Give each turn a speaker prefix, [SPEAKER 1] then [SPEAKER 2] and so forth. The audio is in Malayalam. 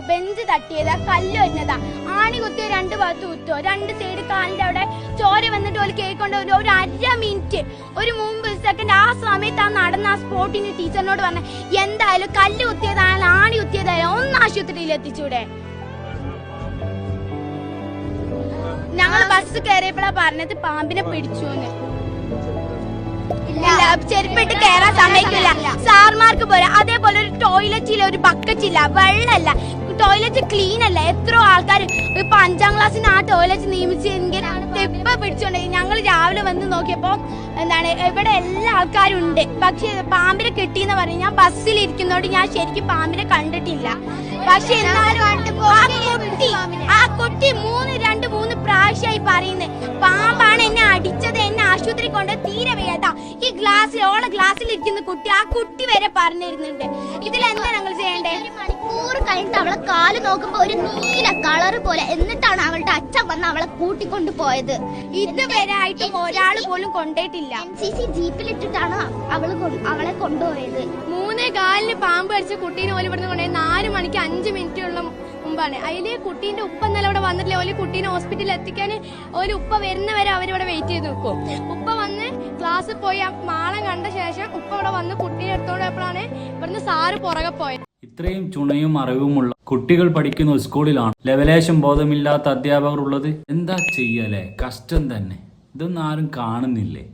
[SPEAKER 1] ബെഞ്ച് തട്ടിയതാ, കല്ല് വരുന്നതാ, ആണി കുത്തിയ 2 ഭാഗത്ത് കുത്തോ, 2 സൈഡ് കാലിന്റെ അവിടെ ചോര വന്നിട്ട് ഒരു കേൾക്കൊണ്ട് ഒരു 1/2 മിനിറ്റ് ഒരു 3 സെക്കൻഡ് ആ സമയത്ത് ആ നടന്ന ആ സ്പോട്ടിന് ടീച്ചറിനോട് പറഞ്ഞ എന്തായാലും കല്ല് കുത്തിയതായാലും ആണി കുത്തിയതായാലും ഒന്ന് ആശുപത്രിയിൽ എത്തിച്ചൂടെ. ഞങ്ങൾ ബസ് കയറിയപ്പോഴാ പറഞ്ഞത് പാമ്പിനെ പിടിച്ചുന്ന്. ചെരുപ്പിട്ട് കയറാൻ സമ്മതിക്കില്ല സാർമാർക്ക് പോലെ. അതേപോലെ ഒരു ടോയ്ലറ്റിൽ ഒരു ബക്കറ്റ് ഇല്ല, വെള്ളമല്ല, ടോയ്ലറ്റ് ക്ലീൻ അല്ല. എത്രയോ ആൾക്കാർ ഇപ്പൊ 5ാം ക്ലാസ്സിന് ആ ടോയ്ലറ്റ് നിയമിച്ചെങ്കിൽ തെപ്പ പിടിച്ചോണ്ട് ഞങ്ങൾ രാവിലെ വന്ന് നോക്കിയപ്പോ ഇവിടെ എല്ലാ ആൾക്കാരും ഉണ്ട്. പക്ഷെ പാമ്പിനെ കിട്ടിയെന്ന് പറഞ്ഞു. ഞാൻ ബസ്സിൽ ഇരിക്കുന്നോണ്ട് ഞാൻ ശരിക്കും പാമ്പിനെ കണ്ടിട്ടില്ല. പക്ഷെ എന്നാലും ആ കുട്ടി 3 പ്രാവശ്യമായി പറയുന്നത് പാമ്പാണ് എന്നെ അടിച്ചത്, എന്നെ ആശുപത്രി കൊണ്ട് തീരെ വയ്യാട്ടാ. ഈ ഗ്ലാസ്സിൽ ഇരിക്കുന്ന കുട്ടി, ആ കുട്ടി വരെ പറഞ്ഞിരുന്നുണ്ട്. ഇതിലെന്താ ഞങ്ങൾ ചെയ്യണ്ടേ?
[SPEAKER 2] മണിക്കൂർ കഴിഞ്ഞിട്ട് അവളെ കാല് നോക്കുമ്പോ ഒരു നീല കളറ് പോലെ. എന്നിട്ടാണ് അവളുടെ അച്ഛൻ വന്ന് അവളെ കൂട്ടിക്കൊണ്ട് പോയത്.
[SPEAKER 1] ഇതുവരെ ആയിട്ടും ഒരാൾ പോലും കൊണ്ടേട്ടില്ല.
[SPEAKER 2] NCC ജീപ്പിലിട്ടിട്ടാണ് അവളെ കൊണ്ടുപോയത്.
[SPEAKER 1] 3:15 പാമ്പ് കടിച്ച കുട്ടീനെ ഓല് ഇവിടുന്ന് കൊണ്ടുപോയി 4 മണിക്ക് 5 മിനിറ്റുള്ള മുമ്പാണ്. അതില് കുട്ടീന്റെ ഉപ്പ ഇന്നലെ ഇവിടെ വന്നിട്ടില്ല. ഓല് കുട്ടീനെ ഹോസ്പിറ്റലിൽ എത്തിക്കാൻ ഒരു ഉപ്പ വരുന്നവരെ അവരിവിടെ വെയിറ്റ് ചെയ്ത് നിൽക്കും. ഉപ്പ വന്ന് ക്ലാസ്സിൽ പോയി ആ മാളം കണ്ട ശേഷം ഉപ്പ ഇവിടെ വന്ന് കുട്ടീനെ എടുത്തോണ്ട് പോയപ്പോഴാണ് ഇവിടുന്ന് സാറ് പുറകെ പോയത്.
[SPEAKER 3] ഇത്രയും ചുണയും അറിവുമുള്ള കുട്ടികൾ പഠിക്കുന്ന സ്കൂളിലാണ് ലെവലേശം ബോധമില്ലാത്ത അധ്യാപകർ ഉള്ളത്. എന്താ ചെയ്യലേ, കഷ്ടം തന്നെ. ഇതൊന്നും ആരും കാണുന്നില്ലേ?